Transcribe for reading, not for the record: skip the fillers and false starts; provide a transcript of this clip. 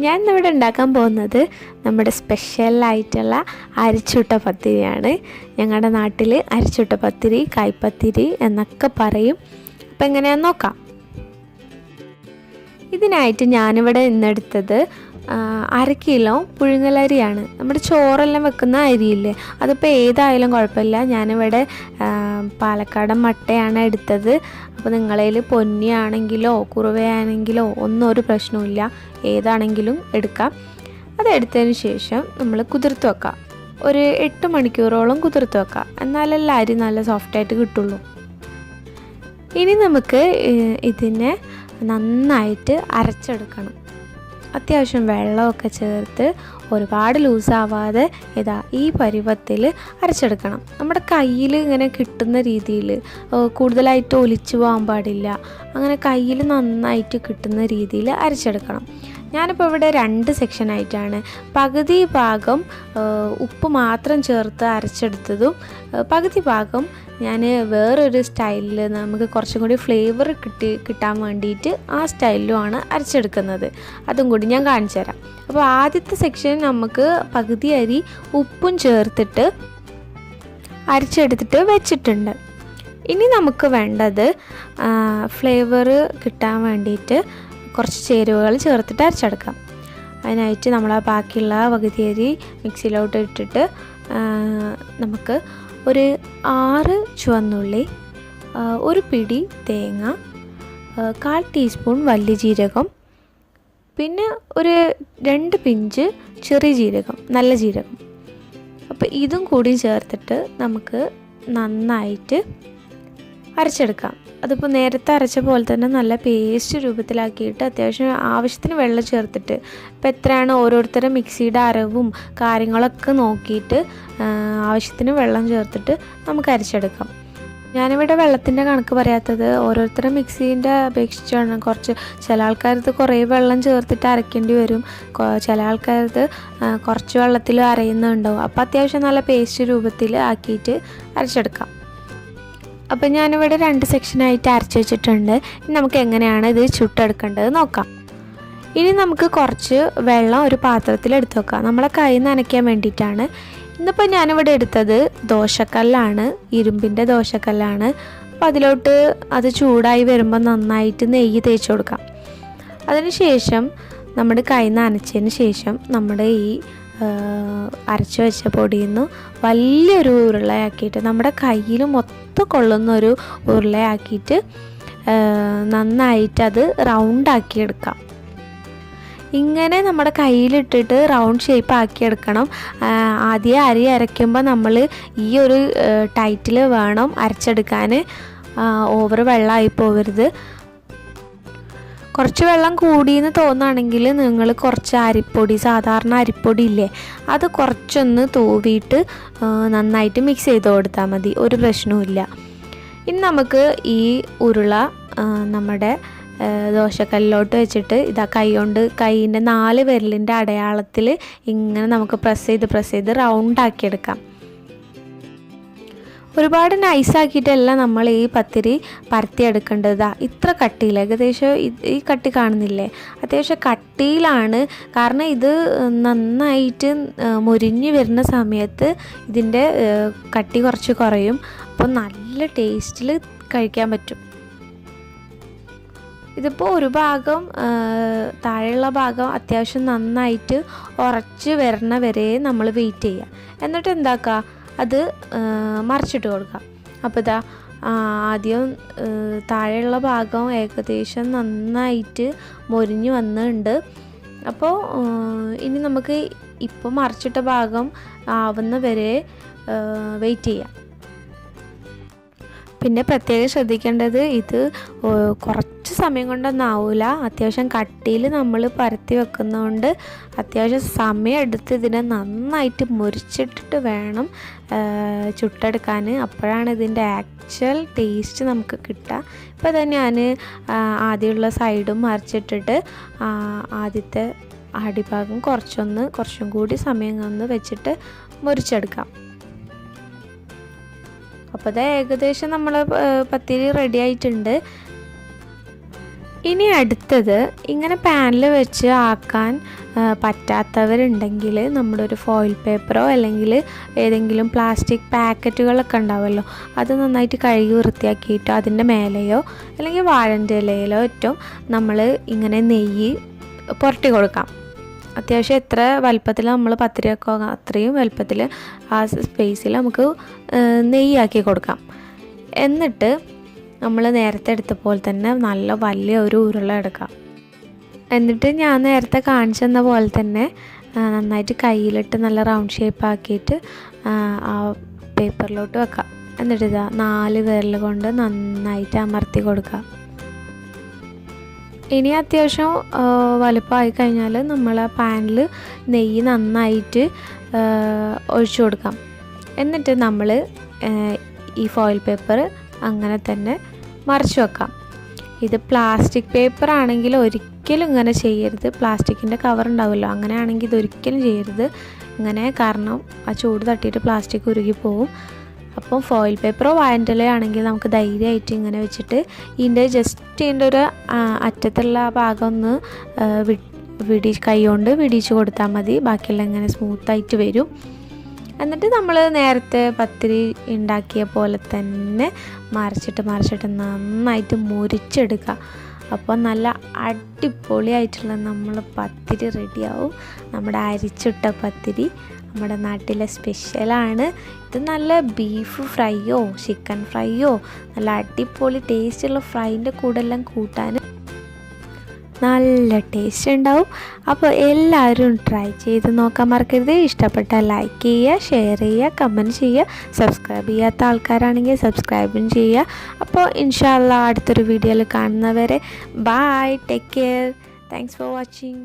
ഞാൻ ഇന്നിവിടെ ഉണ്ടാക്കാൻ പോകുന്നത് നമ്മുടെ സ്പെഷ്യലായിട്ടുള്ള അരിച്ചുട്ട പത്തിരിയാണ്. ഞങ്ങളുടെ നാട്ടിൽ അരിച്ചുട്ട പത്തിരി, കൈപ്പത്തിരി എന്നൊക്കെ പറയും. അപ്പം എങ്ങനെയാണെന്ന് നോക്കാം. ഇതിനായിട്ട് ഞാനിവിടെ ഇന്നെടുത്തത് 1/2 കിലോ പുഴുങ്ങലരിയാണ്. നമ്മുടെ ചോറെല്ലാം വെക്കുന്ന അരിയില്ലേ, അതിപ്പോൾ ഏതായാലും കുഴപ്പമില്ല. ഞാനിവിടെ പാലക്കാടൻ മട്ടയാണ് എടുത്തത്. അപ്പോൾ നിങ്ങളതിൽ പൊന്നിയാണെങ്കിലോ കുറുവയാണെങ്കിലോ ഒന്നും ഒരു പ്രശ്നവുമില്ല, ഏതാണെങ്കിലും എടുക്കാം. അതെടുത്തതിന് ശേഷം നമ്മൾ കുതിർത്ത് വെക്കാം. ഒരു 8 മണിക്കൂറോളം കുതിർത്ത് വെക്കാം, എന്നാലല്ല അരി നല്ല സോഫ്റ്റായിട്ട് കിട്ടുള്ളൂ. ഇനി നമുക്ക് ഇതിനെ നന്നായിട്ട് അരച്ചെടുക്കണം. അത്യാവശ്യം വെള്ളമൊക്കെ ചേർത്ത് ഒരുപാട് ലൂസാവാതെ ഈ പരുവത്തിൽ അരച്ചെടുക്കണം. നമ്മുടെ കയ്യിൽ ഇങ്ങനെ കിട്ടുന്ന രീതിയിൽ, കൂടുതലായിട്ട് ഒലിച്ചു പോകാൻ പാടില്ല. അങ്ങനെ കയ്യിൽ നന്നായിട്ട് കിട്ടുന്ന രീതിയിൽ അരച്ചെടുക്കണം. ഞാനിപ്പോൾ ഇവിടെ 2 സെക്ഷനായിട്ടാണ്. പകുതി ഭാഗം ഉപ്പ് മാത്രം ചേർത്ത് അരച്ചെടുത്തതും പകുതി ഭാഗം ഞാൻ വേറൊരു സ്റ്റൈലിൽ നമുക്ക് കുറച്ചും കൂടി ഫ്ലേവർ കിട്ടാൻ വേണ്ടിയിട്ട് ആ സ്റ്റൈലിലുമാണ് അരച്ചെടുക്കുന്നത്. അതും കൂടി ഞാൻ കാണിച്ചു തരാം. അപ്പോൾ ആദ്യത്തെ സെക്ഷൻ നമുക്ക് പകുതി അരി ഉപ്പും ചേർത്തിട്ട് അരച്ചെടുത്തിട്ട് വെച്ചിട്ടുണ്ട്. ഇനി നമുക്ക് വേണ്ടത് ഫ്ലേവർ കിട്ടാൻ വേണ്ടിയിട്ട് കുറച്ച് ചേരുവകൾ ചേർത്തിട്ട് അരച്ചെടുക്കാം. അതിനായിട്ട് നമ്മൾ ബാക്കിയുള്ള പകുതി അരി മിക്സിയിലോട്ട് ഇട്ടിട്ട് നമുക്ക് ഒരു 6 ചുവന്നുള്ളി, ഒരു പിടി തേങ്ങ, 1/4 ടീസ്പൂൺ വലിയ ജീരകം, പിന്നെ ഒരു 2 പിഞ്ച് ചെറിയ ജീരകം, നല്ല ജീരകം. അപ്പോൾ ഇതും കൂടി ചേർത്തിട്ട് നമുക്ക് നന്നായിട്ട് അരച്ചെടുക്കാം. അതിപ്പോൾ നേരത്തെ അരച്ച പോലെ തന്നെ നല്ല പേസ്റ്റ് രൂപത്തിലാക്കിയിട്ട് അത്യാവശ്യം ആവശ്യത്തിന് വെള്ളം ചേർത്തിട്ട്, ഇപ്പോൾ എത്രയാണ് ഓരോരുത്തരുടെ മിക്സിയുടെ അരവും കാര്യങ്ങളൊക്കെ നോക്കിയിട്ട് ആവശ്യത്തിന് വെള്ളം ചേർത്തിട്ട് നമുക്ക് അരച്ചെടുക്കാം. ഞാനിവിടെ വെള്ളത്തിൻ്റെ കണക്ക് പറയാത്തത് ഓരോരുത്തരുടെ മിക്സീൻ്റെ അപേക്ഷിച്ചാണ്. ചില ആൾക്കാരത് കുറേ വെള്ളം ചേർത്തിട്ട് അരയ്ക്കേണ്ടി വരും, ചില ആൾക്കാരത് കുറച്ച് വെള്ളത്തിൽ അരയുന്നുണ്ടാവും. അപ്പോൾ അത്യാവശ്യം നല്ല പേസ്റ്റ് രൂപത്തിൽ ആക്കിയിട്ട് അരച്ചെടുക്കാം. അപ്പം ഞാനിവിടെ 2 സെക്ഷനായിട്ട് അരച്ച് വെച്ചിട്ടുണ്ട്. ഇനി നമുക്ക് എങ്ങനെയാണ് ഇത് ചുട്ടെടുക്കേണ്ടത് നോക്കാം. ഇനി നമുക്ക് കുറച്ച് വെള്ളം ഒരു പാത്രത്തിൽ എടുത്ത് വെക്കാം. നമ്മളെ കൈ നനയ്ക്കാൻ വേണ്ടിയിട്ടാണ്. ഇന്നിപ്പോൾ ഞാനിവിടെ എടുത്തത് ദോശക്കല്ലാണ്, ഇരുമ്പിൻ്റെ ദോശക്കല്ലാണ്. അപ്പോൾ അതിലോട്ട് അത് ചൂടായി വരുമ്പോൾ നന്നായിട്ട് നെയ്യ് തേച്ച് കൊടുക്കാം. അതിനുശേഷം നമ്മുടെ കൈ നനച്ചതിന് ശേഷം നമ്മുടെ ഈ അരച്ച് വെച്ച പൊടിയിൽ നിന്ന് വലിയൊരു ഉരുളയാക്കിയിട്ട് നമ്മുടെ കയ്യിൽ മൊത്തം കൊള്ളുന്നൊരു ഉരുളയാക്കിയിട്ട് നന്നായിട്ട് അത് റൗണ്ടാക്കി എടുക്കാം. ഇങ്ങനെ നമ്മുടെ കയ്യിലിട്ടിട്ട് റൗണ്ട് ഷേപ്പ് ആക്കിയെടുക്കണം. ആദ്യം അരി അരയ്ക്കുമ്പോൾ നമ്മൾ ഈ ഒരു ടൈറ്റിൽ വേണം അരച്ചെടുക്കാൻ. ഓവർ വെള്ളമായി പോകരുത്. കുറച്ച് വെള്ളം കൂടിയെന്ന് തോന്നുകയാണെങ്കിൽ നിങ്ങൾ കുറച്ച് അരിപ്പൊടി, സാധാരണ അരിപ്പൊടി ഇല്ലേ, അത് കുറച്ചൊന്ന് തൂവിയിട്ട് നന്നായിട്ട് മിക്സ് ചെയ്ത് കൊടുത്താൽ മതി, ഒരു പ്രശ്നവുമില്ല. ഇനി നമുക്ക് ഈ ഉരുള നമ്മുടെ ദോശക്കല്ലിലോട്ട് വെച്ചിട്ട് കൈയിൻ്റെ 4 വിരലിൻ്റെ അടയാളത്തിൽ ഇങ്ങനെ നമുക്ക് പ്രസ് ചെയ്ത് റൗണ്ടാക്കിയെടുക്കാം. ഒരുപാട് നൈസാക്കിയിട്ടല്ല നമ്മൾ ഈ പത്തിരി പരത്തിയെടുക്കേണ്ടത്. ഇത്ര കട്ടിയിൽ, ഏകദേശം ഈ കട്ടി കാണുന്നില്ലേ, അത്യാവശ്യം കട്ടിയിലാണ്. കാരണം ഇത് നന്നായിട്ട് മുരിഞ്ഞ് വരുന്ന സമയത്ത് ഇതിൻ്റെ കട്ടി കുറച്ച് കുറയും. അപ്പോൾ നല്ല ടേസ്റ്റിൽ കഴിക്കാൻ പറ്റും. ഇതിപ്പോൾ ഒരു ഭാഗം, താഴെയുള്ള ഭാഗം അത്യാവശ്യം നന്നായിട്ട് ഉറച്ച് വരണ വരെ നമ്മൾ വെയിറ്റ് ചെയ്യുക. എന്നിട്ട് എന്താക്കുക, അത് മറിച്ചിട്ട് കൊടുക്കാം. അപ്പോൾ ആദ്യം താഴെയുള്ള ഭാഗം ഏകദേശം നന്നായിട്ട് മൊരിഞ്ഞ് വന്നിട്ടുണ്ട്. അപ്പോൾ ഇനി നമുക്ക് ഇപ്പോൾ മറിച്ചിട്ട ഭാഗം ആവുന്ന വരെ വെയിറ്റ് ചെയ്യാം. പിന്നെ പ്രത്യേകം ശ്രദ്ധിക്കേണ്ടത്, ഇത് കുറച്ച് സമയം കൊണ്ടൊന്നും ആവില്ല. അത്യാവശ്യം കട്ടിയിൽ നമ്മൾ പരത്തി വെക്കുന്നതുകൊണ്ട് അത്യാവശ്യം സമയം എടുത്ത് ഇതിനെ നന്നായിട്ട് മുറിച്ചിട്ടിട്ട് വേണം ചുട്ടെടുക്കാൻ. അപ്പോഴാണ് ഇതിൻ്റെ ആക്ച്വൽ ടേസ്റ്റ് നമുക്ക് കിട്ടുക. ഇപ്പോൾ തന്നെ ഞാൻ ആദ്യമുള്ള സൈഡും മറിച്ചിട്ടിട്ട് ആദ്യത്തെ അടിഭാഗം കുറച്ചും കൂടി സമയം വെച്ചിട്ട് മുറിച്ചെടുക്കാം. അപ്പോൾ അത് ഏകദേശം നമ്മൾ പത്തിരി റെഡി ആയിട്ടുണ്ട്. ഇനി അടുത്തത് ഇങ്ങനെ പാനിൽ വെച്ച് ആക്കാൻ പറ്റാത്തവരുണ്ടെങ്കിൽ നമ്മുടെ ഒരു ഫോയിൽ പേപ്പറോ അല്ലെങ്കിൽ ഏതെങ്കിലും പ്ലാസ്റ്റിക് പാക്കറ്റുകളൊക്കെ ഉണ്ടാവുമല്ലോ, അത് നന്നായിട്ട് കഴുകി വൃത്തിയാക്കിയിട്ട് അതിൻ്റെ മേലെയോ അല്ലെങ്കിൽ വാഴൻ്റെ ഇലയിലോ ഏറ്റവും നമ്മൾ ഇങ്ങനെ നെയ്യ് പുരട്ടി കൊടുക്കാം. അത്യാവശ്യം എത്ര വലുപ്പത്തിൽ നമ്മൾ പത്തിരി വെക്കോ അത്രയും വലുപ്പത്തിൽ ആ സ്പേസിൽ നമുക്ക് നെയ്യാക്കി കൊടുക്കാം. എന്നിട്ട് നമ്മൾ നേരത്തെ എടുത്ത പോലെ തന്നെ നല്ല വലിയ ഒരു ഉരുള എടുക്കാം. എന്നിട്ട് ഞാൻ നേരത്തെ കാണിച്ചു തന്ന പോലെ തന്നെ നന്നായിട്ട് കയ്യിലിട്ട് നല്ല റൗണ്ട് ഷേപ്പ് ആക്കിയിട്ട് ആ പേപ്പറിലോട്ട് വെക്കാം. എന്നിട്ട് ഇതാ 4 വിരൽ കൊണ്ട് നന്നായിട്ട് അമർത്തി കൊടുക്കാം. ഇനി അത്യാവശ്യം വലുപ്പമായി കഴിഞ്ഞാൽ നമ്മൾ ആ പാനിൽ നെയ്യ് നന്നായിട്ട് ഒഴിച്ചു കൊടുക്കാം. എന്നിട്ട് നമ്മൾ ഈ ഫോയിൽ പേപ്പർ അങ്ങനെ തന്നെ മറിച്ച് വെക്കാം. ഇത് പ്ലാസ്റ്റിക് പേപ്പർ ആണെങ്കിൽ ഒരിക്കലും ഇങ്ങനെ ചെയ്യരുത്. പ്ലാസ്റ്റിക്കിൻ്റെ കവർ ഉണ്ടാവുമല്ലോ, അങ്ങനെയാണെങ്കിൽ ഇതൊരിക്കലും ചെയ്യരുത് ഇങ്ങനെ, കാരണം ആ ചൂട് തട്ടിയിട്ട് പ്ലാസ്റ്റിക് ഉരുകി പോവും. അപ്പം ഫോയിൽ പേപ്പറോ വാഴൻ്റെ ആണെങ്കിൽ നമുക്ക് ധൈര്യമായിട്ട് ഇങ്ങനെ വെച്ചിട്ട് ഇതിൻ്റെ ഒരു അറ്റത്തുള്ള ആ ഭാഗം ഒന്ന് കൈ കൊണ്ട് വിടിച്ച് കൊടുത്താൽ മതി. ബാക്കിയെല്ലാം ഇങ്ങനെ സ്മൂത്തായിട്ട് വരും. എന്നിട്ട് നമ്മൾ നേരത്തെ പത്തിരി ഉണ്ടാക്കിയ പോലെ തന്നെ മറിച്ചിട്ട് നന്നായിട്ട് മുരിച്ചെടുക്കുക. അപ്പോൾ നല്ല അടിപൊളിയായിട്ടുള്ള നമ്മൾ പത്തിരി റെഡിയാവും. നമ്മുടെ അരിച്ചുട്ട പത്തിരി നമ്മുടെ നാട്ടിലെ സ്പെഷ്യലാണ്. ഇത് നല്ല ബീഫ് ഫ്രൈയോ ചിക്കൻ ഫ്രൈയോ നല്ല അടിപൊളി ടേസ്റ്റുള്ള ഫ്രൈൻ്റെ കൂടെ എല്ലാം കൂട്ടാൻ നല്ല ടേസ്റ്റ് ഉണ്ടാവും. അപ്പോൾ എല്ലാവരും ട്രൈ ചെയ്ത് നോക്കാൻ മറക്കരുത്. ഇഷ്ടപ്പെട്ടാൽ ലൈക്ക് ചെയ്യുക, ഷെയർ ചെയ്യുക, കമൻറ്റ് ചെയ്യുക. സബ്സ്ക്രൈബ് ചെയ്യാത്ത ആൾക്കാരാണെങ്കിൽ സബ്സ്ക്രൈബും ചെയ്യുക. അപ്പോൾ ഇൻഷാ അല്ലാഹ് അടുത്തൊരു വീഡിയോയിൽ കാണുന്നവരെ bye, take care, thanks for watching.